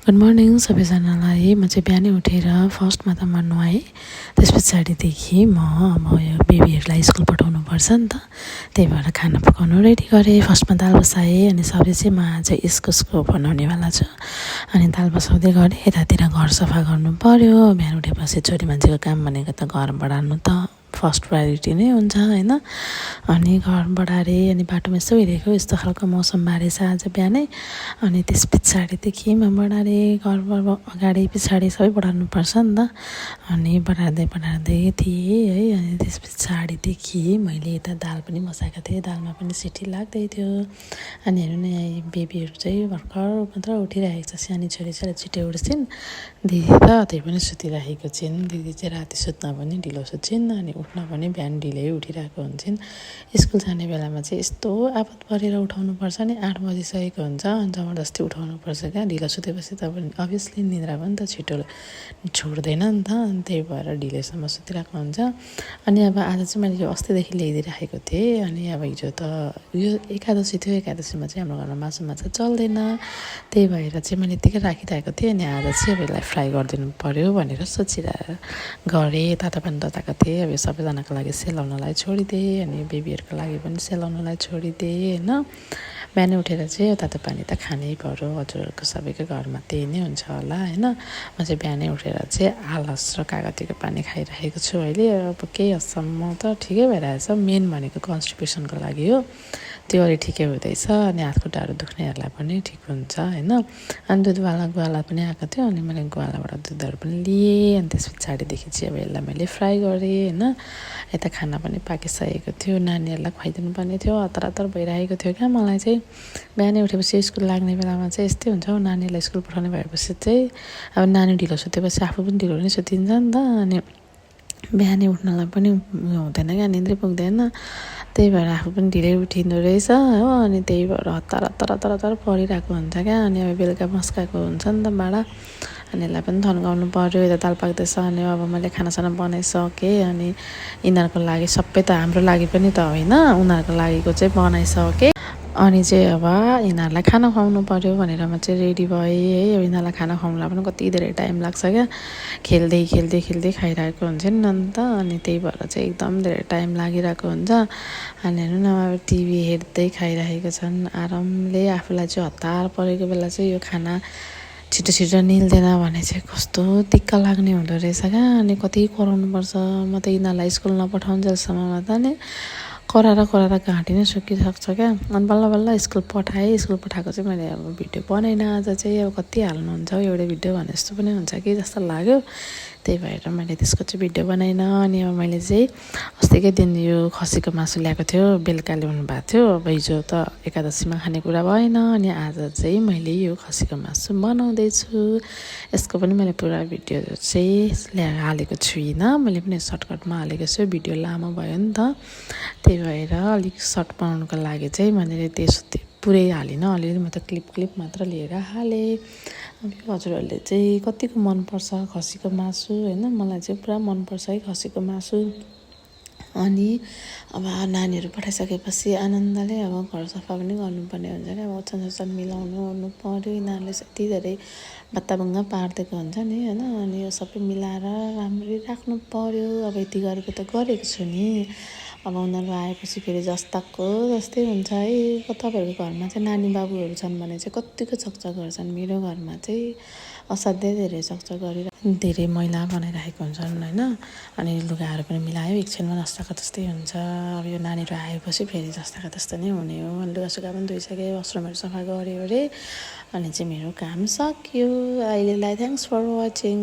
Good morning सबैजनालाई। म चाहिँ बिहानै उठेर फर्स्टमा त म नुहाएँ, त्यस पछाडिदेखि म अब यो बेबीहरूलाई स्कुल पठाउनुपर्छ नि त, त्यही भएर खाना पकाउनु रेडी गरेँ। फर्स्टमा दाल बसाएँ अनि सब्जी चाहिँ म आज इस्कुसको बनाउनेवाला छु। अनि दाल बसाउँदै गरेँ, यतातिर घर सफा गर्नु पऱ्यो। बिहान उठेपछि छोरी मान्छेको काम भनेको त घर बढार्नु त फर्स्ट प्रायोरिटी नै हुन्छ होइन। अनि घर बढारेँ, अनि बाटोमा यसो हिँडेको, यस्तो खालको मौसम बारेछ आज बिहानै। अनि त्यस पछाडिदेखि म बढारेँ, घर अगाडि पछाडि सबै बढार्नुपर्छ नि त। अनि बढार्दै थिएँ है। अनि त्यस पछाडिदेखि मैले यता दाल पनि बसाएको थिएँ, दालमा पनि सिटी लाग्दै थियो। अनि हेर्नु न, यहाँ बेबीहरू चाहिँ भर्खर मात्र उठिरहेको छ। सानो छोरी चाहिँ छिटो उठ्छिन्, दिदी त त्यही पनि सुतिरहेको छिन्। दिदी चाहिँ राति सुत्न पनि ढिलो सुत्छिन्, अनि उठ्न पनि बिहान ढिलै उठिरहेको हुन्छन्। स्कुल जाने बेलामा चाहिँ यस्तो आपत परेर उठाउनुपर्छ नि, 8 बजिसकेको हुन्छ, अनि जबरजस्ती उठाउनुपर्छ क्या। ढिलो सुतेपछि त अब अभियसली निद्रा पनि त छिटो छोड्दैन नि त, अनि त्यही भएर ढिलैसम्म सुतिरहेको हुन्छ। अनि अब आज चाहिँ मैले यो अस्तिदेखि ल्याइदिइराखेको थिएँ। अनि अब हिजो त यो एकादशी थियो, एकादशीमा चाहिँ हाम्रो घरमा माछा चल्दैन, त्यही भएर चाहिँ मैले यत्तिकै राखिरहेको थिएँ। अनि आज चाहिँ अब यसलाई फ्राई गरिदिनु पऱ्यो भनेर सोचिरहेर गरेँ। तातो पानी तताएको थिएँ, अब यो सबैजनाको लागि सेलाउनलाई छोडिदिएँ, अनि बेबीहरूको लागि पनि सेलाउनलाई छोडिदिएँ होइन। बिहानै उठेर चाहिँ तातो पानी त खानै पर्यो, हजुरहरूको सबैको घरमा त्यही नै हुन्छ होला होइन। म चाहिँ बिहानै उठेर चाहिँ आलस र कागतीको पानी खाइरहेको छु अहिले। अब केही हदसम्म त ठिकै भइरहेछ, मेन भनेको कन्स्टिपेसनको लागि हो, त्यो अलि ठिकै हुँदैछ। अनि हात खुट्टाहरू दुख्नेहरूलाई पनि ठिक हुन्छ होइन। अनि गुवाला पनि आएको थियो, अनि मैले गुवालाबाट दुधहरू पनि लिएँ। अनि त्यस पछाडिदेखि चाहिँ अब यसलाई मैले फ्राई गरेँ होइन। यता खाना पनि पाकिसकेको थियो, नानीहरूलाई खुवाइदिनु पर्ने थियो, हतार भइरहेको थियो क्या। मलाई चाहिँ बिहानै उठेपछि स्कुल लाग्ने बेलामा चाहिँ यस्तै हुन्छ हौ, नानीलाई स्कुल पठाउने भएपछि चाहिँ अब नानी ढिलो सुतेपछि आफू पनि ढिलो नै सुतिन्छ नि त। अनि बिहानै उठ्नलाई पनि उयो हुँदैन क्या, निन्द्रै पुग्दैन, त्यही भएर आफू पनि ढिलै उठिँदो रहेछ हो। अनि त्यही भएर हतार परिरहेको हुन्छ क्या। अनि अब बेलुका मस्काएको हुन्छ नि त भाँडा, अनि यसलाई पनि थन्काउनु पऱ्यो। यता दाल पाक्दैछ, अनि अब मैले खानासाना बनाइसकेँ। अनि यिनीहरूको लागि, सबै त हाम्रो लागि पनि त होइन, उनीहरूको लागिको चाहिँ बनाइसकेँ। अनि चाहिँ अब यिनीहरूलाई खाना खुवाउनु पऱ्यो भनेर म चाहिँ रेडी भएँ है। अब यिनीहरूलाई खाना खुवाउनुलाई पनि कति धेरै टाइम लाग्छ क्या, खेल्दै खाइरहेको हुन्छन् नि त। अनि त्यही भएर चाहिँ एकदम धेरै टाइम लागिरहेको हुन्छ। अनि हेर्नु न, अब टिभी हेर्दै खाइरहेको छन् आरामले। आफूलाई चाहिँ हतार परेको बेला चाहिँ यो खाना छिटो निल्दैन भने चाहिँ कस्तो दिक्क लाग्ने हुँदो रहेछ क्या। अनि कति कराउनुपर्छ, म त यिनीहरूलाई स्कुल नपठाउन्जेलसम्ममा त नि कराएर घाँटी नै सुकिसक्छ क्या। अनि बल्ल स्कुल पठाएको चाहिँ मैले अब भिडियो बनाइनँ आज चाहिँ। अब कति हाल्नुहुन्छ एउटै भिडियो भने जस्तो पनि हुन्छ कि जस्तो लाग्यो, त्यही भएर मैले त्यसको चाहिँ भिडियो बनाइनँ। अनि अब मैले चाहिँ अस्तिकै दिन यो खसीको मासु ल्याएको थियो, बेलुका ल्याउनु भएको थियो। अब हिजो त एकादशीमा खानेकुरा भएन, अनि आज चाहिँ मैले यो खसीको मासु बनाउँदैछु। यसको पनि मैले पुरा भिडियो चाहिँ हालेको छुइनँ, मैले पनि सर्टकटमा हालेको छु, भिडियो लामो भयो नि त, त्यही भएर अलिक सर्ट बनाउनुको लागि चाहिँ मैले त्यसो पुरै हालिनँ, अलिअलि म त क्लिप मात्र लिएर हालेँ। अब हजुरहरूले चाहिँ कतिको मनपर्छ खसीको मासु होइन, मलाई चाहिँ पुरा मनपर्छ है खसीको मासु। अनि अब नानीहरू पठाइसकेपछि आनन्दले अब घर सफा पनि गर्नुपर्ने हुन्छ क्या। अब ओछ्यान मिलाउनु ओर्नु पऱ्यो, यिनीहरूले यति धेरै बत्ताबुङ्गा पारिदिएको हुन्छ नि होइन। अनि यो सबै मिलाएर राम्ररी राख्नु पऱ्यो। अब यति गरेको त गरेको छु नि, अब उनीहरू आएपछि फेरि जस्ताको जस्तै हुन्छ है। तपाईँहरूको घरमा चाहिँ नानी बाबुहरू छन् भने चाहिँ कत्तिको चकचक गर्छन्, मेरो घरमा चाहिँ असाध्यै धेरै चकचक धेरै मैला बनाइरहेको हुन्छन् होइन। अनि लुगाहरू पनि मिलायो एकछिनमा जस्ताको जस्तै हुन्छ। अब यो नानीहरू आएपछि फेरि जस्ताको त्यस्तो नै हुने हो। अनि लुगासुगा पनि धोइसकेँ, वासरुमहरू सफा गऱ्यो अरे, अनि चाहिँ मेरो काम सक्यो अहिलेलाई। Thanks for watching.